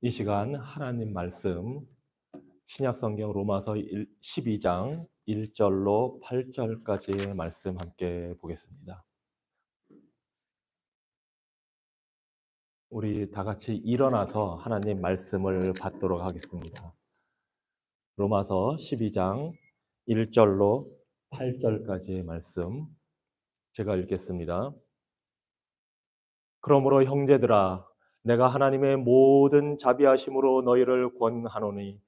이 시간 하나님 말씀 신약성경 로마서 12장 1절로 8절까지의 말씀 함께 보겠습니다. 우리 다 같이 일어나서 하나님 말씀을 받도록 하겠습니다. 로마서 12장 1절로 8절까지의 말씀 제가 읽겠습니다. 그러므로 형제들아 내가 하나님의 모든 자비하심으로 너희를 권하노니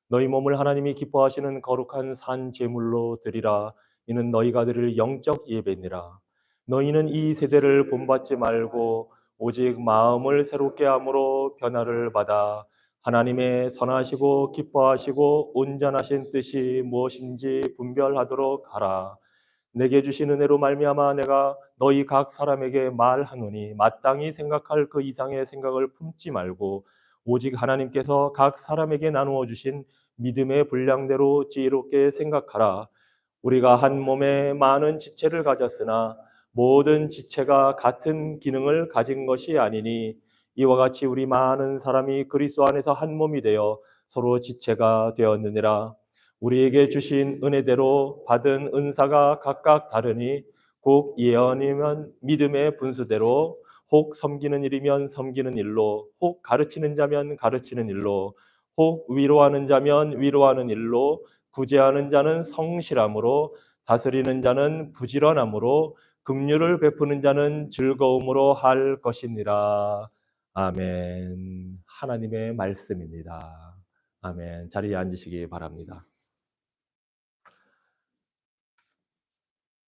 너희 몸을 하나님이 기뻐하시는 거룩한 산 제물로 드리라. 이는 너희가 드릴 영적 예배니라. 너희는 이 세대를 본받지 말고 오직 마음을 새롭게 함으로 변화를 받아 하나님의 선하시고 기뻐하시고 온전하신 뜻이 무엇인지 분별하도록 하라. 내게 주신 은혜로 말미암아 내가 너희 각 사람에게 말하노니 마땅히 생각할 그 이상의 생각을 품지 말고 오직 하나님께서 각 사람에게 나누어 주신 믿음의 분량대로 지혜롭게 생각하라. 우리가 한 몸에 많은 지체를 가졌으나 모든 지체가 같은 기능을 가진 것이 아니니 이와 같이 우리 많은 사람이 그리스도 안에서 한 몸이 되어 서로 지체가 되었느니라. 우리에게 주신 은혜대로 받은 은사가 각각 다르니 혹 예언이면 믿음의 분수대로 혹 섬기는 일이면 섬기는 일로 혹 가르치는 자면 가르치는 일로 혹 위로하는 자면 위로하는 일로 구제하는 자는 성실함으로 다스리는 자는 부지런함으로 긍휼을 베푸는 자는 즐거움으로 할 것이니라. 아멘. 하나님의 말씀입니다. 아멘. 자리에 앉으시기 바랍니다.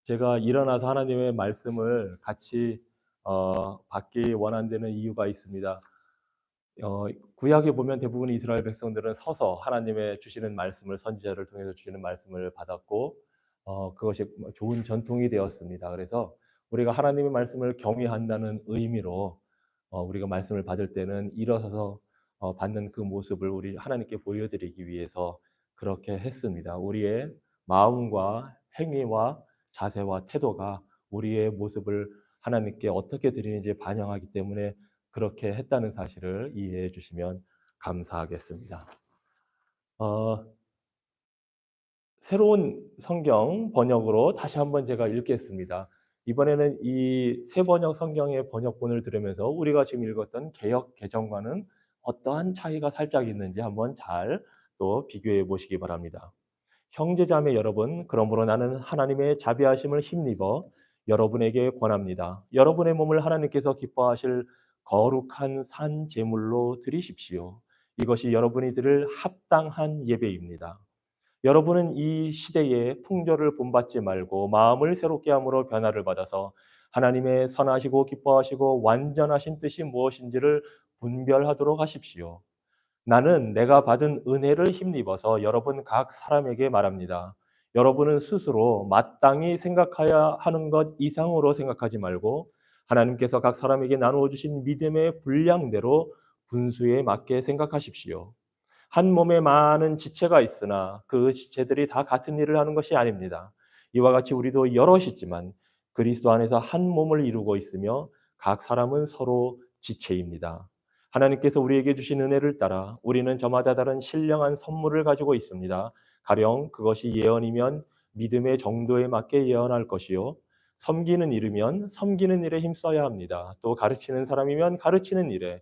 제가 일어나서 하나님의 말씀을 같이 받기 원한다는 이유가 있습니다. 구약에 보면 대부분 이스라엘 백성들은 서서 하나님의 주시는 말씀을 선지자를 통해서 주시는 말씀을 받았고 그것이 좋은 전통이 되었습니다. 그래서 우리가 하나님의 말씀을 경외한다는 의미로 우리가 말씀을 받을 때는 일어서서 받는 그 모습을 우리 하나님께 보여드리기 위해서 그렇게 했습니다. 우리의 마음과 행위와 자세와 태도가 우리의 모습을 하나님께 어떻게 드리는지 반영하기 때문에 그렇게 했다는 사실을 이해해 주시면 감사하겠습니다. 어, 새로운 성경 번역으로 다시 한번 제가 읽겠습니다. 이번에는 이 새 번역 성경의 번역본을 들으면서 우리가 지금 읽었던 개역 개정과는 어떠한 차이가 살짝 있는지 한번 잘 또 비교해 보시기 바랍니다. 형제자매 여러분, 그러므로 나는 하나님의 자비하심을 힘입어 여러분에게 권합니다. 여러분의 몸을 하나님께서 기뻐하실 거룩한 산 제물로 드리십시오. 이것이 여러분이 드릴 합당한 예배입니다. 여러분은 이 시대의 풍조를 본받지 말고 마음을 새롭게 함으로 변화를 받아서 하나님의 선하시고 기뻐하시고 완전하신 뜻이 무엇인지를 분별하도록 하십시오. 나는 내가 받은 은혜를 힘입어서 여러분 각 사람에게 말합니다. 여러분은 스스로 마땅히 생각해야 하는 것 이상으로 생각하지 말고 하나님께서 각 사람에게 나누어 주신 믿음의 분량대로 분수에 맞게 생각하십시오. 한 몸에 많은 지체가 있으나 그 지체들이 다 같은 일을 하는 것이 아닙니다. 이와 같이 우리도 여럿이지만 그리스도 안에서 한 몸을 이루고 있으며 각 사람은 서로 지체입니다. 하나님께서 우리에게 주신 은혜를 따라 우리는 저마다 다른 신령한 선물을 가지고 있습니다. 가령 그것이 예언이면 믿음의 정도에 맞게 예언할 것이요. 섬기는 일이면 섬기는 일에 힘써야 합니다. 또 가르치는 사람이면 가르치는 일에,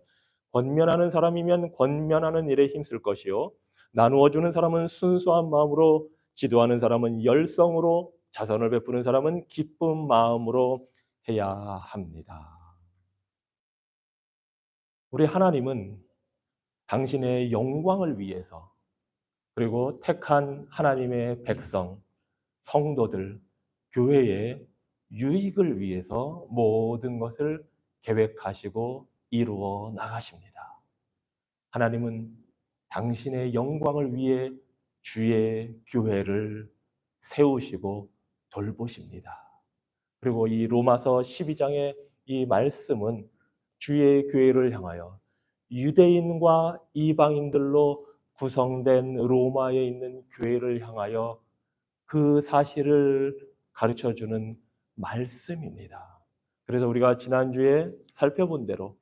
권면하는 사람이면 권면하는 일에 힘쓸 것이요. 나누어 주는 사람은 순수한 마음으로, 지도하는 사람은 열성으로, 자선을 베푸는 사람은 기쁜 마음으로 해야 합니다. 우리 하나님은 당신의 영광을 위해서 그리고 택한 하나님의 백성, 성도들, 교회의 유익을 위해서 모든 것을 계획하시고 이루어 나가십니다. 하나님은 당신의 영광을 위해 주의 교회를 세우시고 돌보십니다. 그리고 이 로마서 12장의 이 말씀은 주의 교회를 향하여 유대인과 이방인들로 구성된 로마에 있는 교회를 향하여 그 사실을 가르쳐 주는 말씀입니다. 그래서 우리가 지난주에 살펴본 대로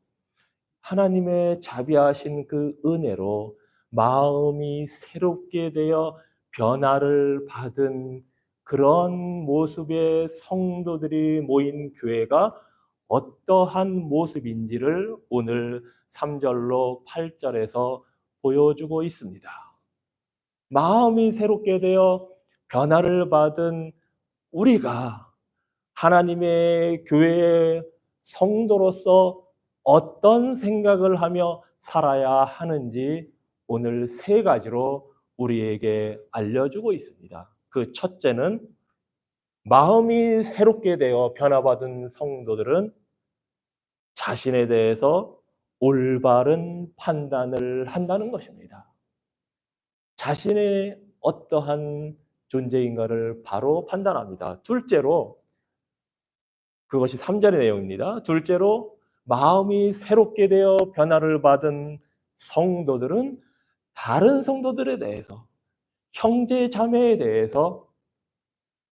하나님의 자비하신 그 은혜로 마음이 새롭게 되어 변화를 받은 그런 모습의 성도들이 모인 교회가 어떠한 모습인지를 오늘 3절로 8절에서 보여주고 있습니다. 마음이 새롭게 되어 변화를 받은 우리가 하나님의 교회의 성도로서 어떤 생각을 하며 살아야 하는지 오늘 세 가지로 우리에게 알려주고 있습니다. 그 첫째는, 마음이 새롭게 되어 변화받은 성도들은 자신에 대해서 올바른 판단을 한다는 것입니다. 자신의 어떠한 존재인가를 바로 판단합니다. 둘째로, 그것이 3절의 내용입니다. 둘째로, 마음이 새롭게 되어 변화를 받은 성도들은 다른 성도들에 대해서, 형제 자매에 대해서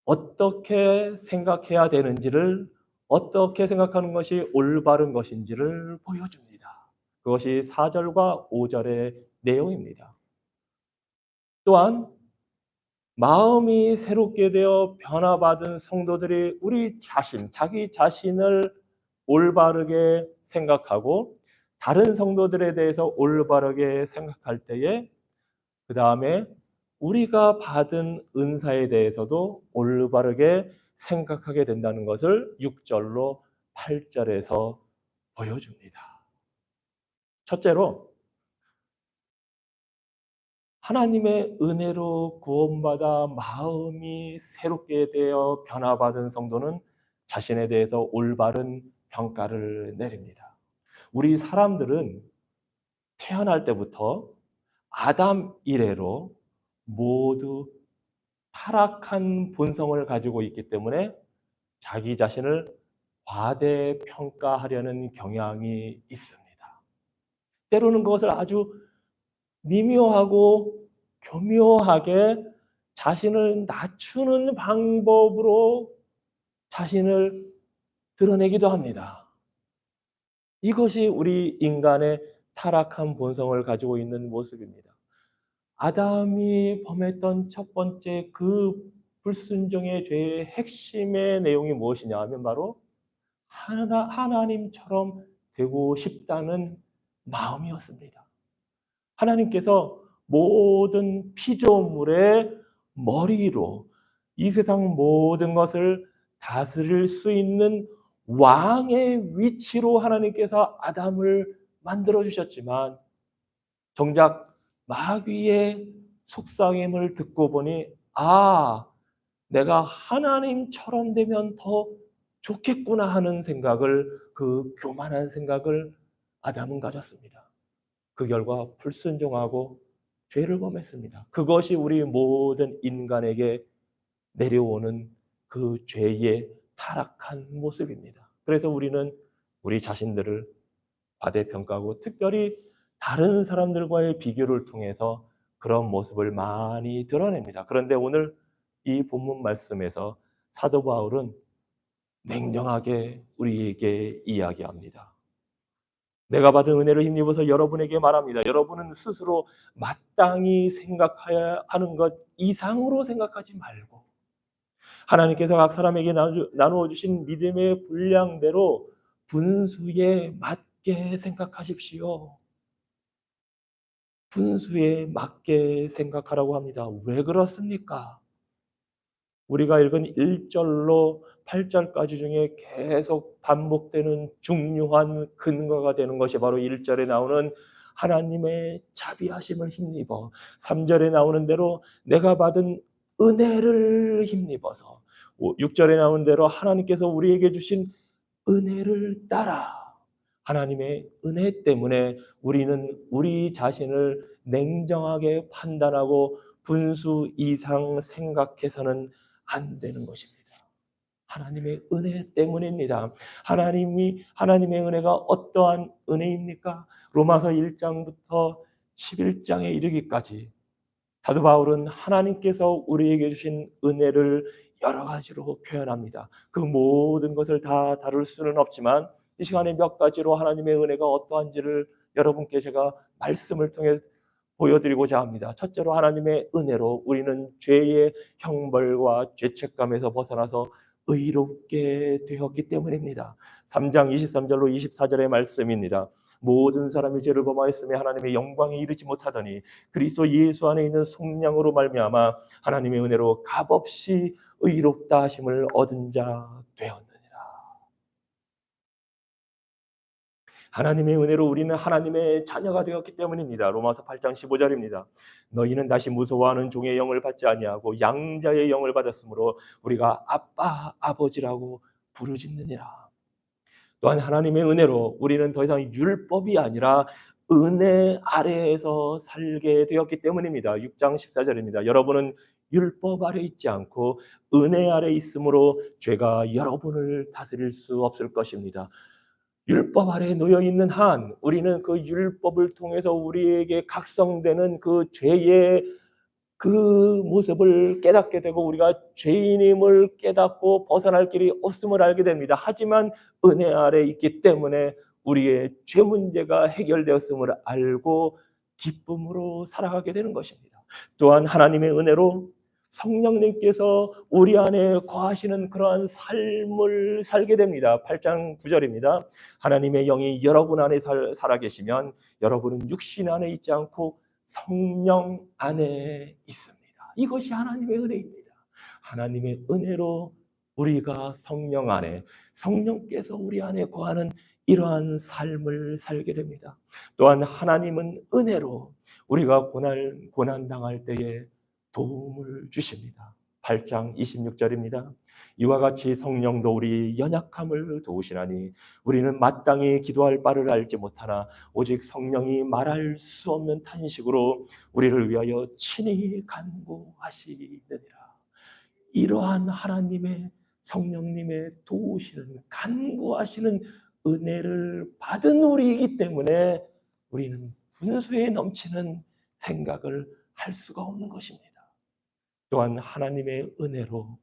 어떻게 생각해야 되는지를, 어떻게 생각하는 것이 올바른 것인지를 보여줍니다. 그것이 4절과 5절의 내용입니다. 또한 마음이 새롭게 되어 변화받은 성도들이 우리 자신, 자기 자신을 올바르게 생각하고 다른 성도들에 대해서 올바르게 생각할 때에, 그 다음에 우리가 받은 은사에 대해서도 올바르게 생각하게 된다는 것을 6절로 8절에서 보여줍니다. 첫째로, 하나님의 은혜로 구원받아 마음이 새롭게 되어 변화받은 성도는 자신에 대해서 올바른 평가를 내립니다. 우리 사람들은 태어날 때부터 아담 이래로 모두 타락한 본성을 가지고 있기 때문에 자기 자신을 과대평가하려는 경향이 있습니다. 때로는 그것을 아주 미묘하고 교묘하게 자신을 낮추는 방법으로 자신을 드러내기도 합니다. 이것이 우리 인간의 타락한 본성을 가지고 있는 모습입니다. 아담이 범했던 첫 번째 그 불순종의 죄의 핵심의 내용이 무엇이냐 하면 바로 하나님처럼 되고 싶다는 마음이었습니다. 하나님께서 모든 피조물의 머리로 이 세상 모든 것을 다스릴 수 있는 왕의 위치로 하나님께서 아담을 만들어 주셨지만, 정작 마귀의 속삭임을 듣고 보니, 내가 하나님처럼 되면 더 좋겠구나 하는 생각을, 그 교만한 생각을 아담은 가졌습니다. 그 결과 불순종하고 죄를 범했습니다. 그것이 우리 모든 인간에게 내려오는 그 죄의 타락한 모습입니다. 그래서 우리는 우리 자신들을 과대평가하고 특별히 다른 사람들과의 비교를 통해서 그런 모습을 많이 드러냅니다. 그런데 오늘 이 본문 말씀에서 사도 바울은 냉정하게 우리에게 이야기합니다. 내가 받은 은혜를 힘입어서 여러분에게 말합니다. 여러분은 스스로 마땅히 생각해야 하는 것 이상으로 생각하지 말고 하나님께서 각 사람에게 나누어 주신 믿음의 분량대로 분수에 맞게 생각하십시오. 분수에 맞게 생각하라고 합니다. 왜 그렇습니까? 우리가 읽은 1절로 8절까지 중에 계속 반복되는 중요한 근거가 되는 것이 바로 1절에 나오는 하나님의 자비하심을 힘입어, 3절에 나오는 대로 내가 받은 은혜를 힘입어서, 6절에 나오는 대로 하나님께서 우리에게 주신 은혜를 따라, 하나님의 은혜 때문에 우리는 우리 자신을 냉정하게 판단하고 분수 이상 생각해서는 안 되는 것입니다. 하나님의 은혜 때문입니다. 하나님의 은혜가 어떠한 은혜입니까? 로마서 1장부터 11장에 이르기까지 사도 바울은 하나님께서 우리에게 주신 은혜를 여러 가지로 표현합니다. 그 모든 것을 다 다룰 수는 없지만 이 시간에 몇 가지로 하나님의 은혜가 어떠한지를 여러분께 제가 말씀을 통해 보여드리고자 합니다. 첫째로 하나님의 은혜로 우리는 죄의 형벌과 죄책감에서 벗어나서 의롭게 되었기 때문입니다. 3장 23절로 24절의 말씀입니다. 모든 사람이 죄를 범하였으며 하나님의 영광에 이르지 못하더니 그리스도 예수 안에 있는 속량으로 말미암아 하나님의 은혜로 값없이 의롭다 하심을 얻은 자 되었느니라. 하나님의 은혜로 우리는 하나님의 자녀가 되었기 때문입니다. 로마서 8장 15절입니다. 너희는 다시 무서워하는 종의 영을 받지 아니하고 양자의 영을 받았으므로 우리가 아빠 아버지라고 부르짖느니라. 또한 하나님의 은혜로 우리는 더 이상 율법이 아니라 은혜 아래에서 살게 되었기 때문입니다. 6장 14절입니다. 여러분은 율법 아래 있지 않고 은혜 아래 있으므로 죄가 여러분을 다스릴 수 없을 것입니다. 율법 아래에 놓여 있는 한 우리는 그 율법을 통해서 우리에게 각성되는 그 죄의 그 모습을 깨닫게 되고 우리가 죄인임을 깨닫고 벗어날 길이 없음을 알게 됩니다. 하지만 은혜 아래 있기 때문에 우리의 죄 문제가 해결되었음을 알고 기쁨으로 살아가게 되는 것입니다. 또한 하나님의 은혜로 성령님께서 우리 안에 거하시는 그러한 삶을 살게 됩니다. 8장 9절입니다. 하나님의 영이 여러분 안에 살아계시면 여러분은 육신 안에 있지 않고 성령 안에 있습니다. 이것이 하나님의 은혜입니다. 하나님의 은혜로 우리가 성령 안에, 성령께서 우리 안에 거하는 이러한 삶을 살게 됩니다. 또한 하나님은 은혜로 우리가 고난 당할 때에 도움을 주십니다. 8장 26절입니다. 이와 같이 성령도 우리 연약함을 도우시나니 우리는 마땅히 기도할 바를 알지 못하나 오직 성령이 말할 수 없는 탄식으로 우리를 위하여 친히 간구하시느니라. 이러한 하나님의 성령님의 도우시는 간구하시는 은혜를 받은 우리이기 때문에 우리는 분수에 넘치는 생각을 할 수가 없는 것입니다. 또한 하나님의 은혜로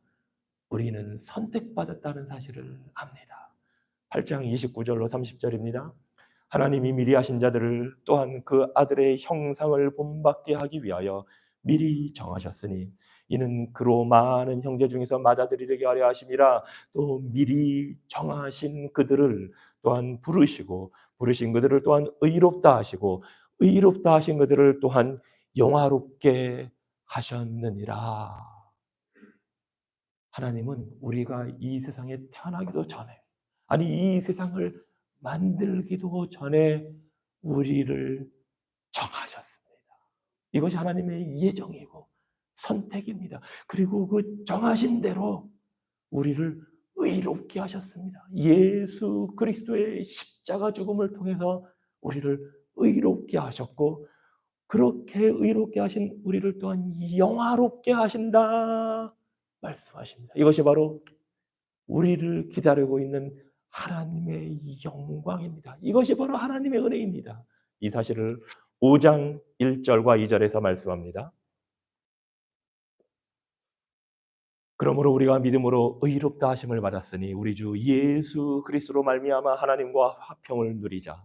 우리는 선택받았다는 사실을 압니다. 8장 29절로 30절입니다. 하나님이 미리 하신 자들을 또한 그 아들의 형상을 본받게 하기 위하여 미리 정하셨으니 이는 그로 많은 형제 중에서 맏아들이 되게 하려 하심이라. 또 미리 정하신 그들을 또한 부르시고 부르신 그들을 또한 의롭다 하시고 의롭다 하신 그들을 또한 영화롭게 하셨느니라. 하나님은 우리가 이 세상에 태어나기도 전에, 아니 이 세상을 만들기도 전에 우리를 정하셨습니다. 이것이 하나님의 예정이고 선택입니다. 그리고 그 정하신 대로 우리를 의롭게 하셨습니다. 예수 그리스도의 십자가 죽음을 통해서 우리를 의롭게 하셨고 그렇게 의롭게 하신 우리를 또한 영화롭게 하신다 말씀하십니다. 이것이 바로 우리를 기다리고 있는 하나님의 영광입니다. 이것이 바로 하나님의 은혜입니다. 이 사실을 5장 1절과 2절에서 말씀합니다. 그러므로 우리가 믿음으로 의롭다 하심을 받았으니 우리 주 예수 그리스도로 말미암아 하나님과 화평을 누리자.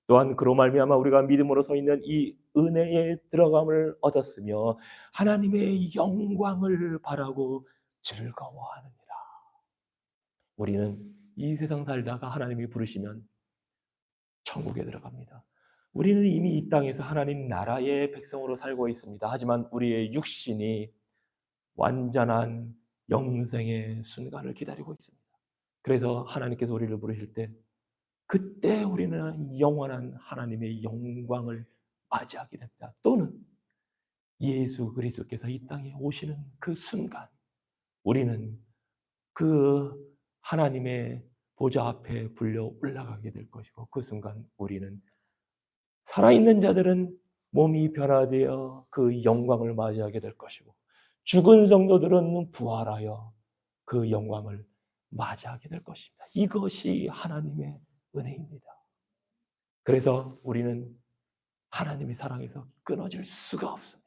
또한 그로 말미암아 우리가 믿음으로 서 있는 이 은혜에 들어감을 얻었으며 하나님의 영광을 바라고 즐거워하느니라. 우리는 이 세상 살다가 하나님이 부르시면 천국에 들어갑니다. 우리는 이미 이 땅에서 하나님 나라의 백성으로 살고 있습니다. 하지만 우리의 육신이 완전한 영생의 순간을 기다리고 있습니다. 그래서 하나님께서 우리를 부르실 때 그때 우리는 영원한 하나님의 영광을 맞이하게 됩니다. 또는 예수 그리스도께서 이 땅에 오시는 그 순간 우리는 그 하나님의 보좌 앞에 불려 올라가게 될 것이고 그 순간 우리는 살아있는 자들은 몸이 변화되어 그 영광을 맞이하게 될 것이고 죽은 성도들은 부활하여 그 영광을 맞이하게 될 것입니다. 이것이 하나님의 은혜입니다. 그래서 우리는 하나님의 사랑에서 끊어질 수가 없습니다.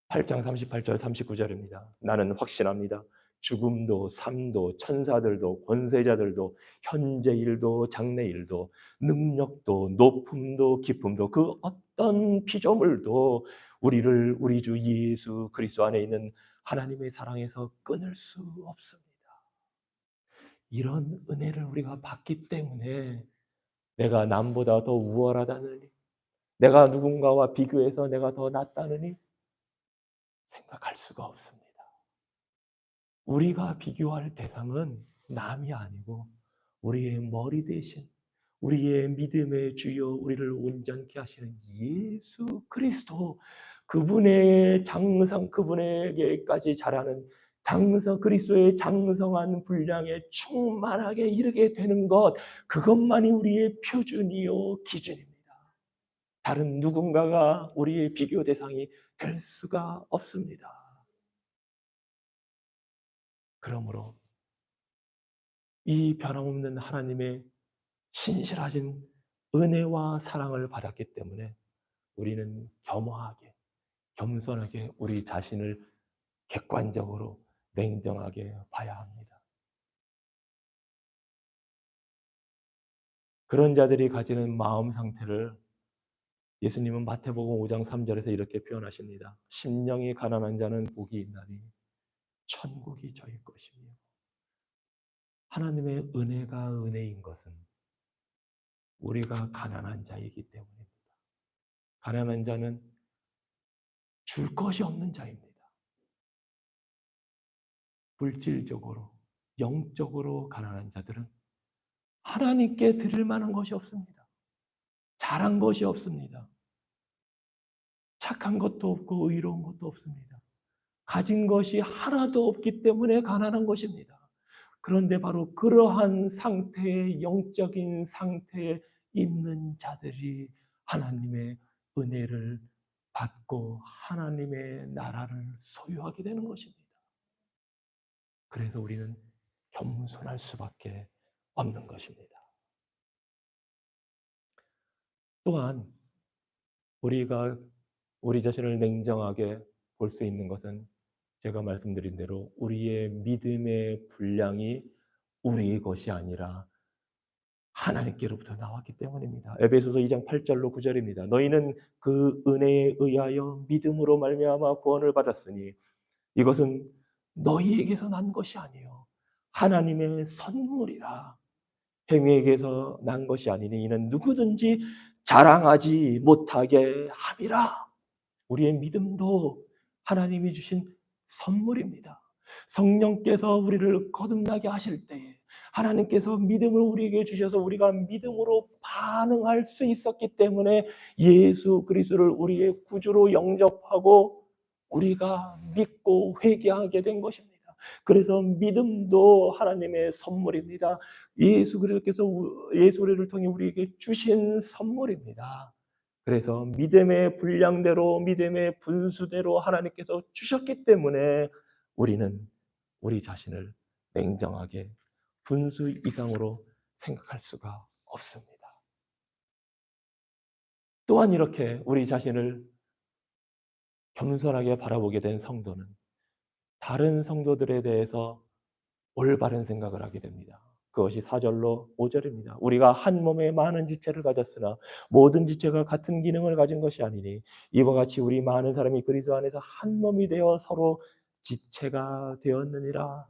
8장 38절 39절입니다. 나는 확신합니다. 죽음도 삶도 천사들도 권세자들도 현재일도 장래일도 능력도 높음도 기쁨도 그 어떤 피조물도 우리를 우리 주 예수 그리스도 안에 있는 하나님의 사랑에서 끊을 수 없습니다. 이런 은혜를 우리가 받기 때문에 내가 남보다 더 우월하다느니, 내가 누군가와 비교해서 내가 더 낫다느니 생각할 수가 없습니다. 우리가 비교할 대상은 남이 아니고 우리의 머리 대신 우리의 믿음의 주여 우리를 온전케 하시는 예수 그리스도, 그분의 장성, 그분에게까지 자라는 장성, 그리스도의 장성한 분량에 충만하게 이르게 되는 것, 그것만이 우리의 표준이요 기준입니다. 다른 누군가가 우리의 비교 대상이 될 수가 없습니다. 그러므로 이 변함없는 하나님의 신실하신 은혜와 사랑을 받았기 때문에 우리는 겸허하게, 겸손하게 우리 자신을 객관적으로 냉정하게 봐야 합니다. 그런 자들이 가지는 마음 상태를 예수님은 마태복음 5장 3절에서 이렇게 표현하십니다. 심령이 가난한 자는 복이 있나니 천국이 저희 것이며. 하나님의 은혜가 은혜인 것은 우리가 가난한 자이기 때문입니다. 가난한 자는 줄 것이 없는 자입니다. 물질적으로, 영적으로 가난한 자들은 하나님께 드릴 만한 것이 없습니다. 잘한 것이 없습니다. 착한 것도 없고 의로운 것도 없습니다. 가진 것이 하나도 없기 때문에 가난한 것입니다. 그런데 바로 그러한 상태의 영적인 상태에 있는 자들이 하나님의 은혜를 받고 하나님의 나라를 소유하게 되는 것입니다. 그래서 우리는 겸손할 수밖에 없는 것입니다. 또한 우리가 우리 자신을 냉정하게 볼 수 있는 것은 제가 말씀드린 대로 우리의 믿음의 분량이 우리의 것이 아니라 하나님께로부터 나왔기 때문입니다. 에베소서 2장 8절로 9절입니다. 너희는 그 은혜에 의하여 믿음으로 말미암아 구원을 받았으니 이것은 너희에게서 난 것이 아니요 하나님의 선물이라. 행위에게서 난 것이 아니니 이는 누구든지 자랑하지 못하게 함이라. 우리의 믿음도 하나님이 주신 선물입니다. 성령께서 우리를 거듭나게 하실 때에 하나님께서 믿음을 우리에게 주셔서 우리가 믿음으로 반응할 수 있었기 때문에 예수 그리스도를 우리의 구주로 영접하고 우리가 믿고 회개하게 된 것입니다. 그래서 믿음도 하나님의 선물입니다. 예수 그리스도께서 예수 그리스도를 통해 우리에게 주신 선물입니다. 그래서 믿음의 분량대로 믿음의 분수대로 하나님께서 주셨기 때문에 우리는 우리 자신을 냉정하게 분수 이상으로 생각할 수가 없습니다. 또한 이렇게 우리 자신을 겸손하게 바라보게 된 성도는 다른 성도들에 대해서 올바른 생각을 하게 됩니다. 그것이 4절로 5절입니다. 우리가 한 몸에 많은 지체를 가졌으나 모든 지체가 같은 기능을 가진 것이 아니니 이와 같이 우리 많은 사람이 그리스도 안에서 한 몸이 되어 서로 지체가 되었느니라.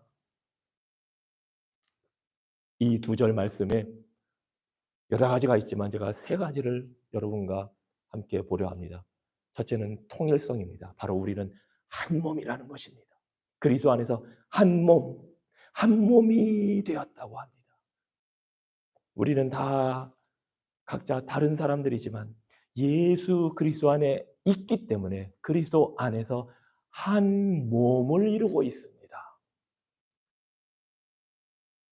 이 두 절 말씀에 여러 가지가 있지만 제가 세 가지를 여러분과 함께 보려 합니다. 첫째는 통일성입니다. 바로 우리는 한 몸이라는 것입니다. 그리스도 안에서 한 몸, 한 몸이 되었다고 합니다. 우리는 다 각자 다른 사람들이지만 예수 그리스도 안에 있기 때문에 그리스도 안에서 한 몸을 이루고 있습니다.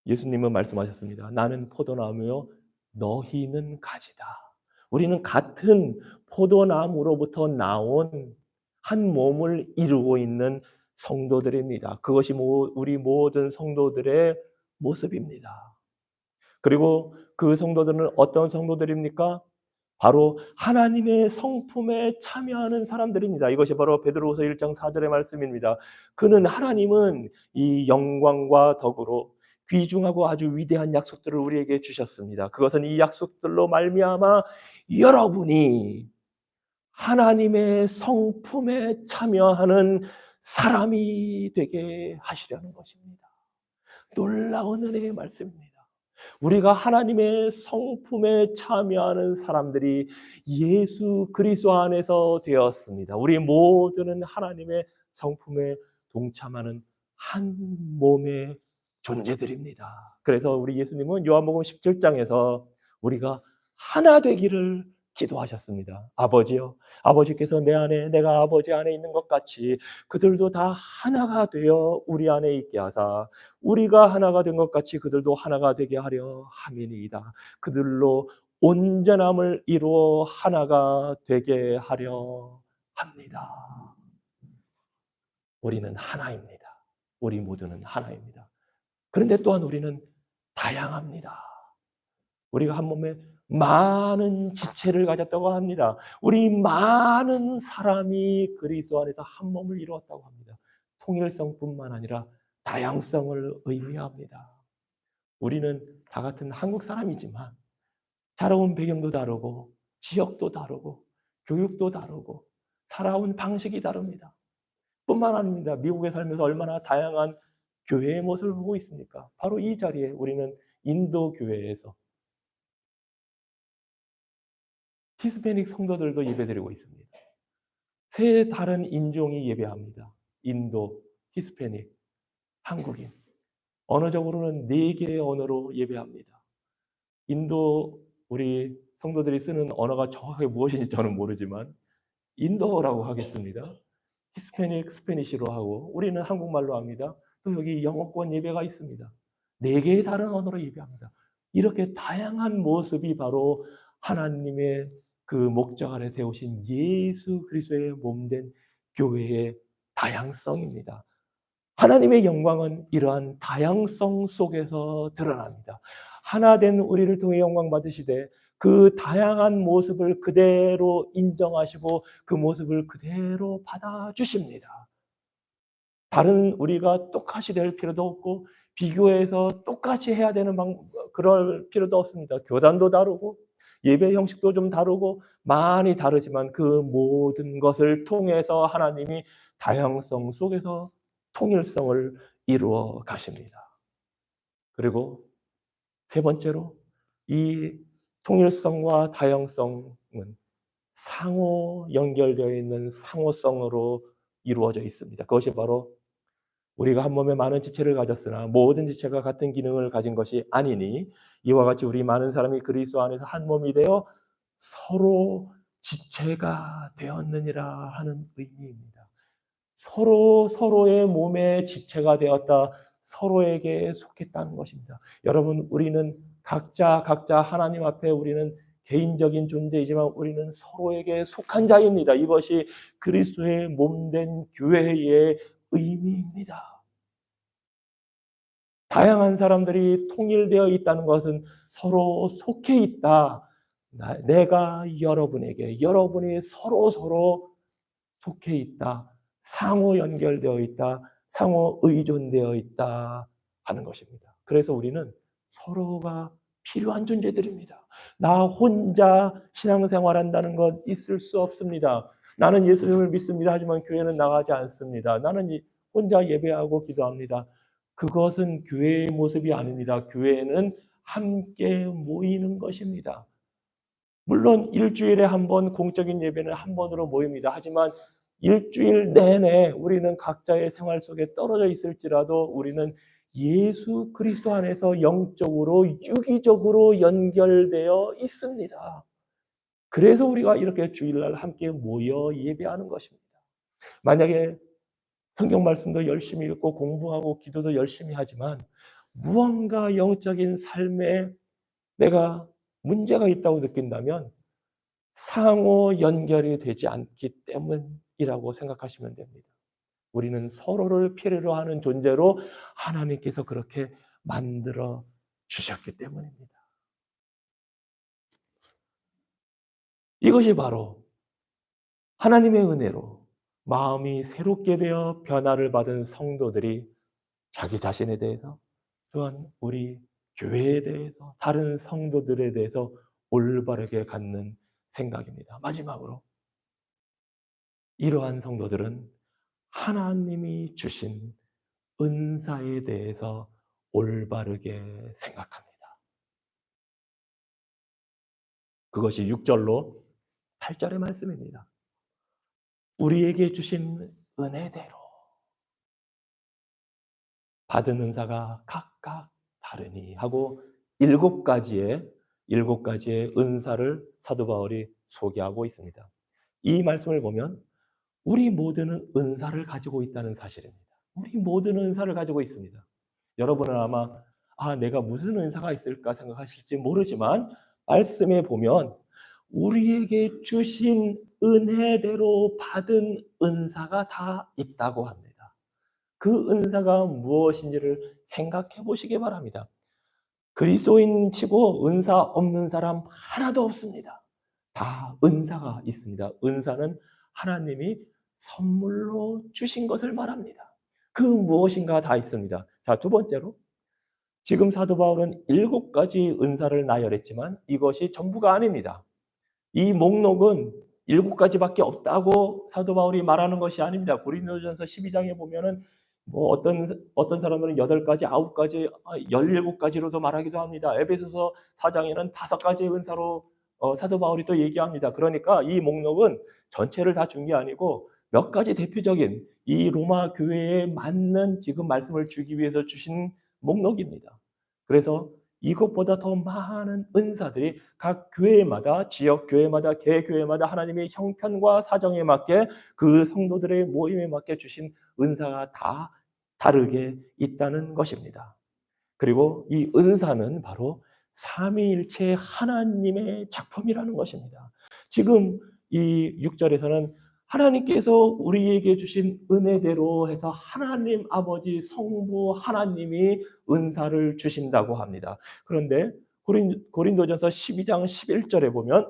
예수님은 말씀하셨습니다. 나는 포도나무요 너희는 가지다. 우리는 같은 포도나무로부터 나온 한 몸을 이루고 있는 성도들입니다. 그것이 우리 모든 성도들의 모습입니다. 그리고 그 성도들은 어떤 성도들입니까? 바로 하나님의 성품에 참여하는 사람들입니다. 이것이 바로 베드로후서 1장 4절의 말씀입니다. 그는 하나님은 이 영광과 덕으로 귀중하고 아주 위대한 약속들을 우리에게 주셨습니다. 그것은 이 약속들로 말미암아 여러분이 하나님의 성품에 참여하는 사람이 되게 하시려는 것입니다. 놀라운 은혜의 말씀입니다. 우리가 하나님의 성품에 참여하는 사람들이 예수 그리스도 안에서 되었습니다. 우리 모두는 하나님의 성품에 동참하는 한 몸의 존재들입니다. 그래서 우리 예수님은 요한복음 17장에서 우리가 하나 되기를 기도하셨습니다. 아버지요, 아버지께서 내 안에 내가 아버지 안에 있는 것 같이 그들도 다 하나가 되어 우리 안에 있게 하사 우리가 하나가 된 것 같이 그들도 하나가 되게 하려 함이니이다. 그들로 온전함을 이루어 하나가 되게 하려 합니다. 우리는 하나입니다. 우리 모두는 하나입니다. 그런데 또한 우리는 다양합니다. 우리가 한 몸에 많은 지체를 가졌다고 합니다. 우리 많은 사람이 그리스도 안에서 한 몸을 이루었다고 합니다. 통일성뿐만 아니라 다양성을 의미합니다. 우리는 다 같은 한국 사람이지만 자라온 배경도 다르고 지역도 다르고 교육도 다르고 살아온 방식이 다릅니다. 뿐만 아닙니다. 미국에 살면서 얼마나 다양한 교회의 모습을 보고 있습니까? 바로 이 자리에 우리는 인도 교회에서 히스패닉 성도들도 예배드리고 있습니다. 세 다른 인종이 예배합니다. 인도, 히스패닉, 한국인. 언어적으로는 4개의 언어로 예배합니다. 인도 우리 성도들이 쓰는 언어가 정확하게 무엇인지 저는 모르지만 인도어라고 하겠습니다. 히스패닉, 스페니시로 하고 우리는 한국말로 합니다. 또 여기 영어권 예배가 있습니다. 4개의 다른 언어로 예배합니다. 이렇게 다양한 모습이 바로 하나님의 그 목적 아래 세우신 예수 그리스도의 몸된 교회의 다양성입니다. 하나님의 영광은 이러한 다양성 속에서 드러납니다. 하나 된 우리를 통해 영광 받으시되 그 다양한 모습을 그대로 인정하시고 그 모습을 그대로 받아주십니다. 다른 우리가 똑같이 될 필요도 없고 비교해서 똑같이 해야 되는 그럴 필요도 없습니다. 교단도 다르고 예배 형식도 좀 다르고 많이 다르지만 그 모든 것을 통해서 하나님이 다양성 속에서 통일성을 이루어 가십니다. 그리고 세 번째로 이 통일성과 다양성은 상호 연결되어 있는 상호성으로 이루어져 있습니다. 그것이 바로 우리가 한 몸에 많은 지체를 가졌으나 모든 지체가 같은 기능을 가진 것이 아니니 이와 같이 우리 많은 사람이 그리스도 안에서 한 몸이 되어 서로 지체가 되었느니라 하는 의미입니다. 서로 서로의 몸의 지체가 되었다. 서로에게 속했다는 것입니다. 여러분, 우리는 각자 하나님 앞에 우리는 개인적인 존재이지만 우리는 서로에게 속한 자입니다. 이것이 그리스도의 몸된 교회의 의미입니다. 다양한 사람들이 통일되어 있다는 것은 서로 속해 있다. 내가 여러분에게, 여러분이 서로 속해 있다. 상호 연결되어 있다. 상호 의존되어 있다 하는 것입니다. 그래서 우리는 서로가 필요한 존재들입니다. 나 혼자 신앙생활한다는 것 있을 수 없습니다. 나는 예수님을 믿습니다. 하지만 교회는 나가지 않습니다. 나는 혼자 예배하고 기도합니다. 그것은 교회의 모습이 아닙니다. 교회는 함께 모이는 것입니다. 물론 일주일에 한 번 공적인 예배는 한 번으로 모입니다. 하지만 일주일 내내 우리는 각자의 생활 속에 떨어져 있을지라도 우리는 예수 그리스도 안에서 영적으로 유기적으로 연결되어 있습니다. 그래서 우리가 이렇게 주일날 함께 모여 예배하는 것입니다. 만약에 성경 말씀도 열심히 읽고 공부하고 기도도 열심히 하지만 무언가 영적인 삶에 내가 문제가 있다고 느낀다면 상호 연결이 되지 않기 때문이라고 생각하시면 됩니다. 우리는 서로를 필요로 하는 존재로 하나님께서 그렇게 만들어 주셨기 때문입니다. 이것이 바로 하나님의 은혜로 마음이 새롭게 되어 변화를 받은 성도들이 자기 자신에 대해서 또한 우리 교회에 대해서 다른 성도들에 대해서 올바르게 갖는 생각입니다. 마지막으로 이러한 성도들은 하나님이 주신 은사에 대해서 올바르게 생각합니다. 그것이 6절로 8절의 말씀입니다. 우리에게 주신 은혜대로 받은 은사가 각각 다르니 하고 일곱 가지의 은사를 사도 바울이 소개하고 있습니다. 이 말씀을 보면 우리 모두는 은사를 가지고 있다는 사실입니다. 우리 모두는 은사를 가지고 있습니다. 여러분은 아마 내가 무슨 은사가 있을까 생각하실지 모르지만 말씀에 보면 우리에게 주신 은혜대로 받은 은사가 다 있다고 합니다. 그 은사가 무엇인지를 생각해 보시기 바랍니다. 그리스도인 치고 은사 없는 사람 하나도 없습니다. 다 은사가 있습니다. 은사는 하나님이 선물로 주신 것을 말합니다. 그 무엇인가 다 있습니다. 자, 두 번째로 지금 사도 바울은 7가지 은사를 나열했지만 이것이 전부가 아닙니다. 이 목록은 7가지밖에 없다고 사도 바울이 말하는 것이 아닙니다. 고린도전서 12장에 보면은 어떤 사람들은 8가지, 9가지, 17가지로도 말하기도 합니다. 에베소서 4장에는 5가지의 은사로 사도 바울이 또 얘기합니다. 그러니까 이 목록은 전체를 다 준 게 아니고 몇 가지 대표적인 이 로마 교회에 맞는 지금 말씀을 주기 위해서 주신 목록입니다. 그래서 이것보다 더 많은 은사들이 각 교회마다, 지역 교회마다, 개교회마다 하나님의 형편과 사정에 맞게 그 성도들의 모임에 맞게 주신 은사가 다 다르게 있다는 것입니다. 그리고 이 은사는 바로 삼위일체 하나님의 작품이라는 것입니다. 지금 이 6절에서는 하나님께서 우리에게 주신 은혜대로 해서 하나님 아버지 성부 하나님이 은사를 주신다고 합니다. 그런데 고린도전서 12장 11절에 보면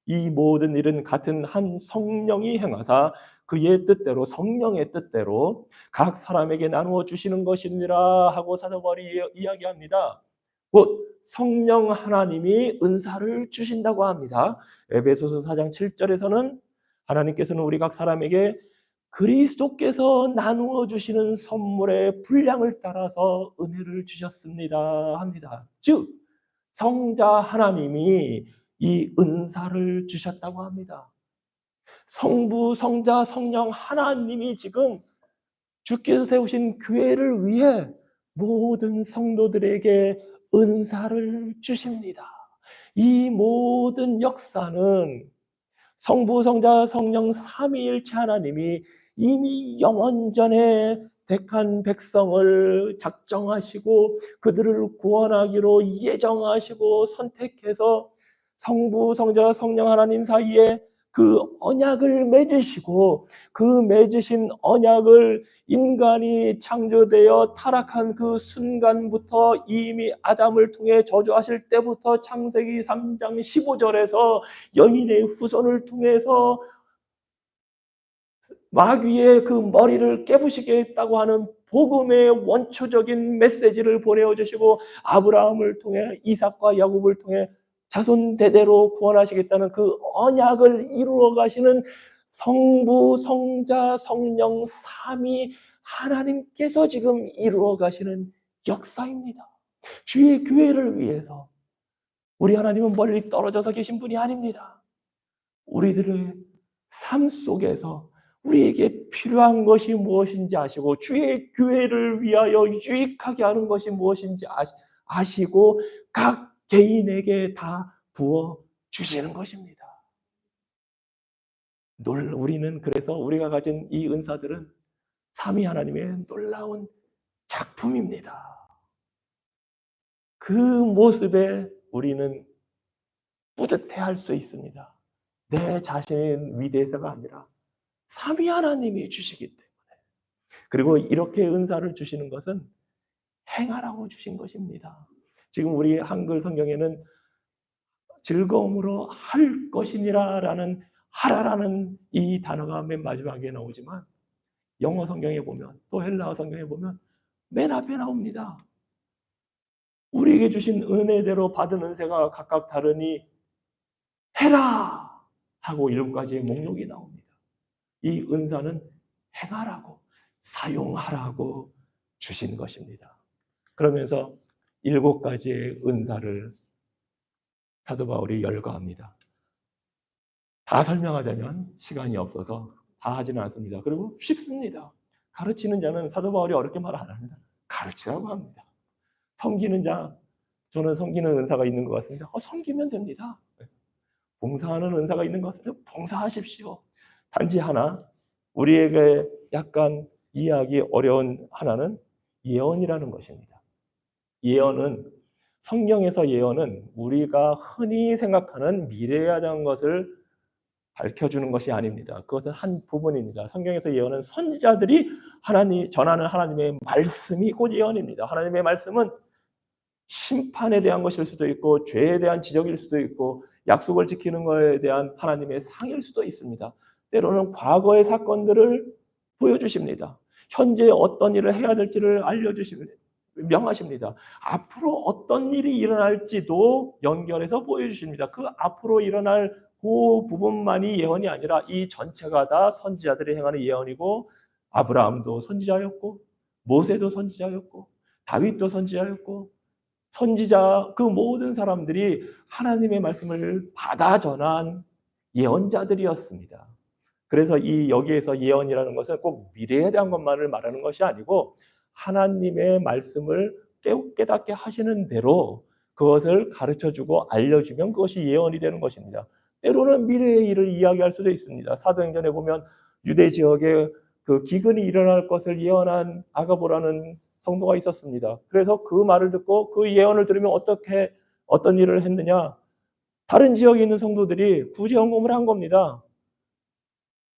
이 모든 일은 같은 한 성령이 행하사 그의 뜻대로 성령의 뜻대로 각 사람에게 나누어 주시는 것이니라 하고 사도 바울이 이야기합니다. 곧 성령 하나님이 은사를 주신다고 합니다. 에베소서 4장 7절에서는 하나님께서는 우리 각 사람에게 그리스도께서 나누어 주시는 선물의 분량을 따라서 은혜를 주셨습니다 합니다. 즉 성자 하나님이 이 은사를 주셨다고 합니다. 성부, 성자, 성령 하나님이 지금 주께서 세우신 교회를 위해 모든 성도들에게 은사를 주십니다. 이 모든 역사는 성부, 성자, 성령 삼위일체 하나님이 이미 영원전에 택한 백성을 작정하시고 그들을 구원하기로 예정하시고 선택해서 성부, 성자, 성령 하나님 사이에 그 언약을 맺으시고 그 맺으신 언약을 인간이 창조되어 타락한 그 순간부터 이미 아담을 통해 저주하실 때부터 창세기 3장 15절에서 여인의 후손을 통해서 마귀의 그 머리를 깨부시겠다고 하는 복음의 원초적인 메시지를 보내주시고 아브라함을 통해 이삭과 야곱을 통해 자손 대대로 구원하시겠다는 그 언약을 이루어 가시는 성부, 성자, 성령 삼위 하나님께서 지금 이루어 가시는 역사입니다. 주의 교회를 위해서 우리 하나님은 멀리 떨어져서 계신 분이 아닙니다. 우리들의 삶 속에서 우리에게 필요한 것이 무엇인지 아시고 주의 교회를 위하여 유익하게 하는 것이 무엇인지 아시고 각 개인에게 다 부어 주시는 것입니다. 우리는 그래서 우리가 가진 이 은사들은 삼위 하나님의 놀라운 작품입니다. 그 모습에 우리는 뿌듯해할 수 있습니다. 내 자신의 위대해서가 아니라 삼위 하나님이 주시기 때문에. 그리고 이렇게 은사를 주시는 것은 행하라고 주신 것입니다. 지금 우리 한글 성경에는 즐거움으로 할 것이니라 라는 하라라는 이 단어가 맨 마지막에 나오지만 영어 성경에 보면 또 헬라어 성경에 보면 맨 앞에 나옵니다. 우리에게 주신 은혜대로 받은 은혜가 각각 다르니 해라 하고 7가지의 목록이 나옵니다. 이 은사는 행하라고 사용하라고 주신 것입니다. 그러면서 7가지의 은사를 사도 바울이 열거합니다. 다 설명하자면 시간이 없어서 다 하지는 않습니다. 그리고 쉽습니다. 가르치는 자는 사도 바울이 어렵게 말 안 합니다. 가르치라고 합니다. 섬기는 자, 저는 섬기는 은사가 있는 것 같습니다. 섬기면 됩니다. 봉사하는 은사가 있는 것 같습니다. 봉사하십시오. 단지 하나, 우리에게 약간 이해하기 어려운 하나는 예언이라는 것입니다. 예언은, 성경에서 예언은 우리가 흔히 생각하는 미래에 대한 것을 밝혀주는 것이 아닙니다. 그것은 한 부분입니다. 성경에서 예언은 선지자들이 전하는 하나님의 말씀이 곧 예언입니다. 하나님의 말씀은 심판에 대한 것일 수도 있고 죄에 대한 지적일 수도 있고 약속을 지키는 것에 대한 하나님의 상일 수도 있습니다. 때로는 과거의 사건들을 보여주십니다. 현재 어떤 일을 해야 될지를 알려주십니다. 명하십니다. 앞으로 어떤 일이 일어날지도 연결해서 보여주십니다. 그 앞으로 일어날 그 부분만이 예언이 아니라 이 전체가 다 선지자들이 행하는 예언이고, 아브라함도 선지자였고 모세도 선지자였고 다윗도 선지자였고, 선지자 그 모든 사람들이 하나님의 말씀을 받아 전한 예언자들이었습니다. 그래서 여기에서 예언이라는 것은 꼭 미래에 대한 것만을 말하는 것이 아니고 하나님의 말씀을 깨닫게 하시는 대로 그것을 가르쳐주고 알려주면 그것이 예언이 되는 것입니다. 때로는 미래의 일을 이야기할 수도 있습니다. 사도행전에 보면 유대 지역에 그 기근이 일어날 것을 예언한 아가보라는 성도가 있었습니다. 그래서 그 말을 듣고 그 예언을 들으면 어떤 일을 했느냐? 다른 지역에 있는 성도들이 구제헌금을 한 겁니다.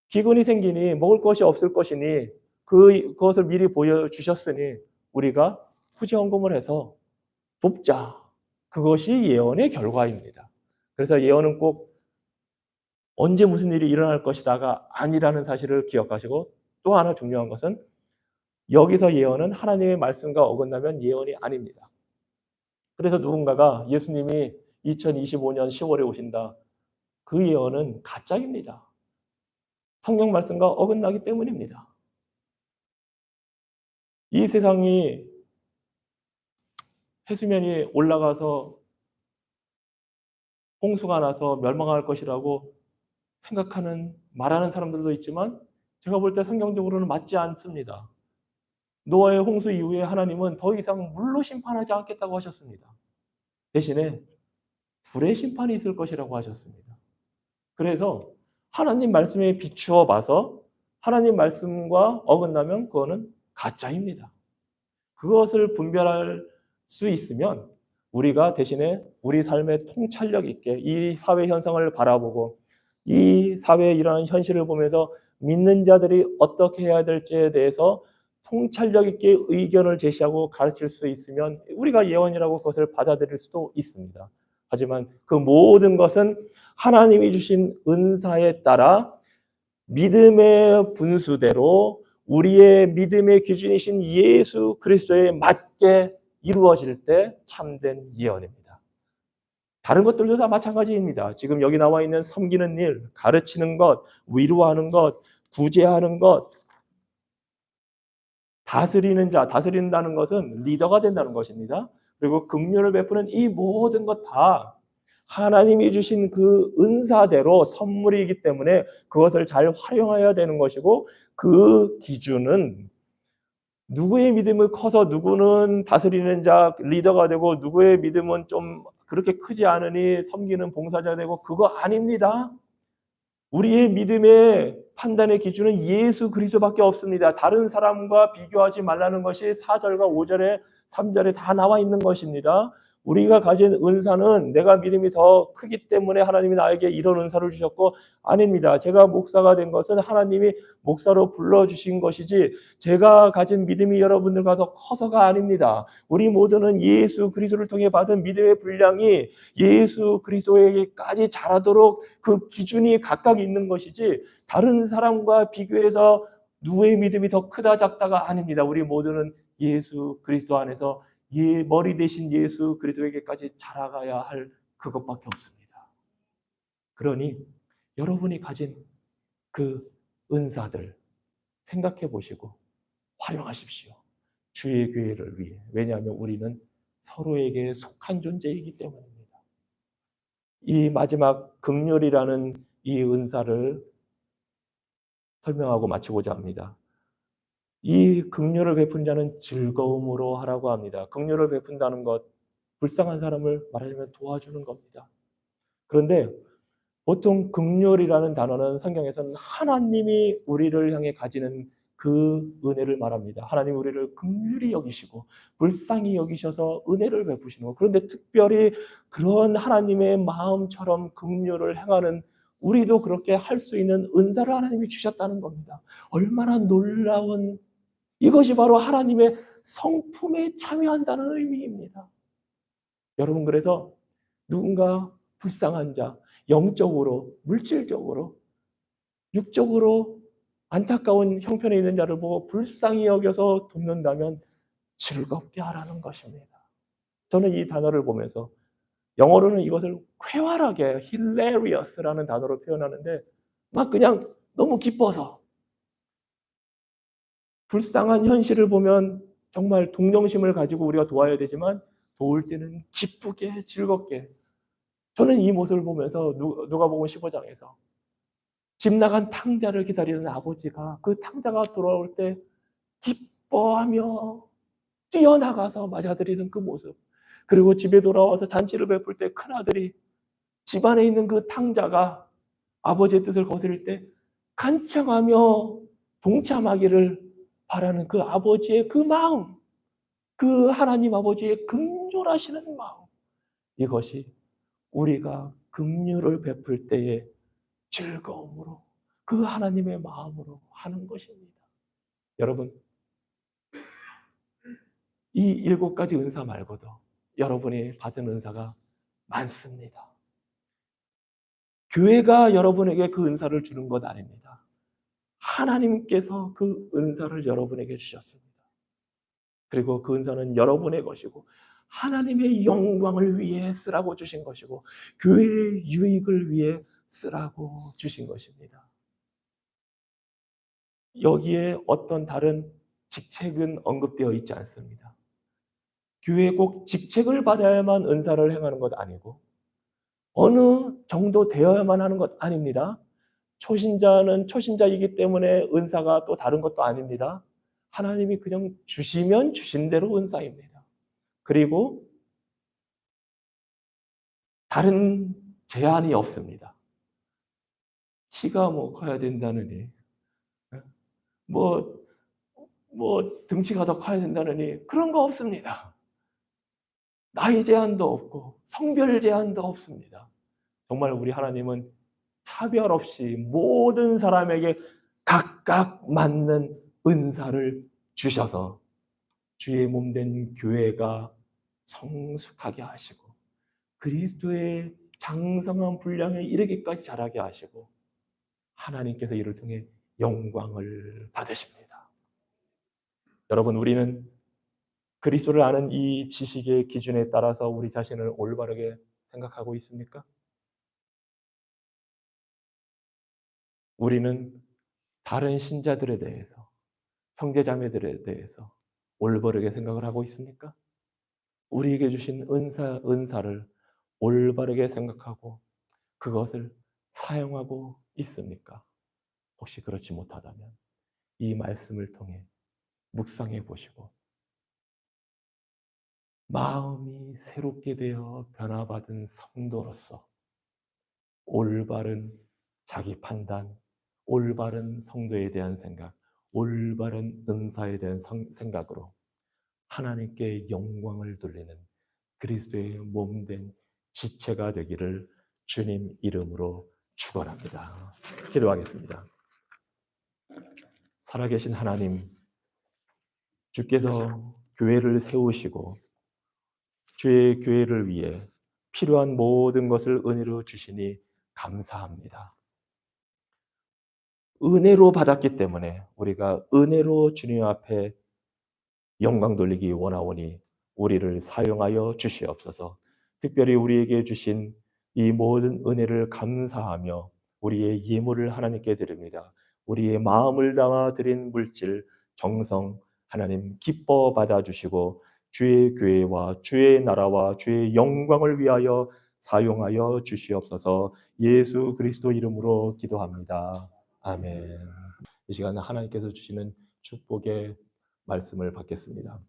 기근이 생기니 먹을 것이 없을 것이니 그것을 미리 보여주셨으니 우리가 구제헌금을 해서 돕자. 그것이 예언의 결과입니다. 그래서 예언은 꼭 언제 무슨 일이 일어날 것이다가 아니라는 사실을 기억하시고, 또 하나 중요한 것은 여기서 예언은 하나님의 말씀과 어긋나면 예언이 아닙니다. 그래서 누군가가 예수님이 2025년 10월에 오신다. 그 예언은 가짜입니다. 성경 말씀과 어긋나기 때문입니다. 이 세상이 해수면이 올라가서 홍수가 나서 멸망할 것이라고 말하는 사람들도 있지만 제가 볼 때 성경적으로는 맞지 않습니다. 노아의 홍수 이후에 하나님은 더 이상 물로 심판하지 않겠다고 하셨습니다. 대신에 불의 심판이 있을 것이라고 하셨습니다. 그래서 하나님 말씀에 비추어 봐서 하나님 말씀과 어긋나면 그거는 가짜입니다. 그것을 분별할 수 있으면 우리가 대신에 우리 삶의 통찰력 있게 이 사회 현상을 바라보고 이 사회에 일어나는 현실을 보면서 믿는 자들이 어떻게 해야 될지에 대해서 통찰력 있게 의견을 제시하고 가르칠 수 있으면 우리가 예언이라고 그것을 받아들일 수도 있습니다. 하지만 그 모든 것은 하나님이 주신 은사에 따라 믿음의 분수대로 우리의 믿음의 기준이신 예수 그리스도에 맞게 이루어질 때 참된 예언입니다. 다른 것들도 다 마찬가지입니다. 지금 여기 나와 있는 섬기는 일, 가르치는 것, 위로하는 것, 구제하는 것, 다스린다는 것은 리더가 된다는 것입니다. 그리고 긍휼을 베푸는 이 모든 것 다 하나님이 주신 그 은사대로 선물이기 때문에 그것을 잘 활용해야 되는 것이고, 그 기준은 누구의 믿음이 커서 누구는 다스리는 자, 리더가 되고 누구의 믿음은 좀 그렇게 크지 않으니 섬기는 봉사자 되고, 그거 아닙니다. 우리의 믿음의 판단의 기준은 예수 그리스도밖에 없습니다. 다른 사람과 비교하지 말라는 것이 4절과 5절에 3절에 다 나와 있는 것입니다. 우리가 가진 은사는 내가 믿음이 더 크기 때문에 하나님이 나에게 이런 은사를 주셨고 아닙니다. 제가 목사가 된 것은 하나님이 목사로 불러주신 것이지 제가 가진 믿음이 여러분들과 더 커서가 아닙니다. 우리 모두는 예수 그리스도를 통해 받은 믿음의 분량이 예수 그리스도에게까지 자라도록 그 기준이 각각 있는 것이지 다른 사람과 비교해서 누구의 믿음이 더 크다 작다가 아닙니다. 우리 모두는 예수 그리스도 안에서 머리 대신 예수 그리스도에게까지 자라가야 할 그것밖에 없습니다. 그러니 여러분이 가진 그 은사들 생각해 보시고 활용하십시오. 주의 교회를 위해. 왜냐하면 우리는 서로에게 속한 존재이기 때문입니다. 이 마지막 긍휼이라는 이 은사를 설명하고 마치고자 합니다. 이 긍휼을 베푼 자는 즐거움으로 하라고 합니다. 긍휼을 베푼다는 것, 불쌍한 사람을 말하자면 도와주는 겁니다. 그런데 보통 긍휼이라는 단어는 성경에서는 하나님이 우리를 향해 가지는 그 은혜를 말합니다. 하나님이 우리를 긍휼히 여기시고 불쌍히 여기셔서 은혜를 베푸시는 것. 그런데 특별히 그런 하나님의 마음처럼 긍휼을 행하는 우리도 그렇게 할 수 있는 은사를 하나님이 주셨다는 겁니다. 얼마나 놀라운 이것이 바로 하나님의 성품에 참여한다는 의미입니다. 여러분 그래서 누군가 불쌍한 자, 영적으로, 물질적으로, 육적으로 안타까운 형편에 있는 자를 보고 불쌍히 여겨서 돕는다면 즐겁게 하라는 것입니다. 저는 이 단어를 보면서 영어로는 이것을 쾌활하게 hilarious라는 단어로 표현하는데 막 그냥 너무 기뻐서 불쌍한 현실을 보면 정말 동정심을 가지고 우리가 도와야 되지만 도울 때는 기쁘게 즐겁게 저는 이 모습을 보면서 누가복음 15장에서 집 나간 탕자를 기다리는 아버지가 그 탕자가 돌아올 때 기뻐하며 뛰어나가서 맞아들이는 그 모습 그리고 집에 돌아와서 잔치를 베풀 때 큰아들이 집안에 있는 그 탕자가 아버지의 뜻을 거스릴 때 간청하며 동참하기를 바라는 그 아버지의 그 마음 그 하나님 아버지의 긍휼하시는 마음 이것이 우리가 긍휼을 베풀 때의 즐거움으로 그 하나님의 마음으로 하는 것입니다. 여러분 이 7가지 은사 말고도 여러분이 받은 은사가 많습니다. 교회가 여러분에게 그 은사를 주는 것 아닙니다. 하나님께서 그 은사를 여러분에게 주셨습니다. 그리고 그 은사는 여러분의 것이고 하나님의 영광을 위해 쓰라고 주신 것이고 교회의 유익을 위해 쓰라고 주신 것입니다. 여기에 어떤 다른 직책은 언급되어 있지 않습니다. 교회에 꼭 직책을 받아야만 은사를 행하는 것 아니고 어느 정도 되어야만 하는 것 아닙니다. 초신자는 초신자이기 때문에 은사가 또 다른 것도 아닙니다. 하나님이 그냥 주시면 주신 대로 은사입니다. 그리고 다른 제한이 없습니다. 키가 뭐 커야 된다느니, 뭐, 등치가 더 커야 된다느니 그런 거 없습니다. 나이 제한도 없고 성별 제한도 없습니다. 정말 우리 하나님은 차별 없이 모든 사람에게 각각 맞는 은사를 주셔서 주의 몸된 교회가 성숙하게 하시고 그리스도의 장성한 분량에 이르기까지 자라게 하시고 하나님께서 이를 통해 영광을 받으십니다. 여러분 우리는 그리스도를 아는 이 지식의 기준에 따라서 우리 자신을 올바르게 생각하고 있습니까? 우리는 다른 신자들에 대해서 형제자매들에 대해서 올바르게 생각을 하고 있습니까? 우리에게 주신 은사를 올바르게 생각하고 그것을 사용하고 있습니까? 혹시 그렇지 못하다면 이 말씀을 통해 묵상해 보시고 마음이 새롭게 되어 변화받은 성도로서 올바른 자기 판단, 올바른 성도에 대한 생각, 올바른 은사에 대한 생각으로 하나님께 영광을 돌리는 그리스도의 몸된 지체가 되기를 주님 이름으로 축원합니다. 기도하겠습니다. 살아계신 하나님, 주께서 교회를 세우시고 주의 교회를 위해 필요한 모든 것을 은혜로 주시니 감사합니다. 은혜로 받았기 때문에 우리가 은혜로 주님 앞에 영광 돌리기 원하오니 우리를 사용하여 주시옵소서. 특별히 우리에게 주신 이 모든 은혜를 감사하며 우리의 예물을 하나님께 드립니다. 우리의 마음을 담아 드린 물질, 정성 하나님 기뻐 받아주시고 주의 교회와 주의 나라와 주의 영광을 위하여 사용하여 주시옵소서. 예수 그리스도 이름으로 기도합니다. 아멘. 이 시간 하나님께서 주시는 축복의 말씀을 받겠습니다.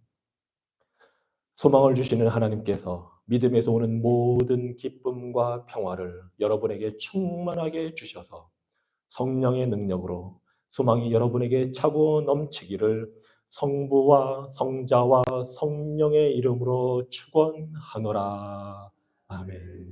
소망을 주시는 하나님께서 믿음에서 오는 모든 기쁨과 평화를 여러분에게 충만하게 주셔서 성령의 능력으로 소망이 여러분에게 차고 넘치기를 성부와 성자와 성령의 이름으로 축원하노라. 아멘.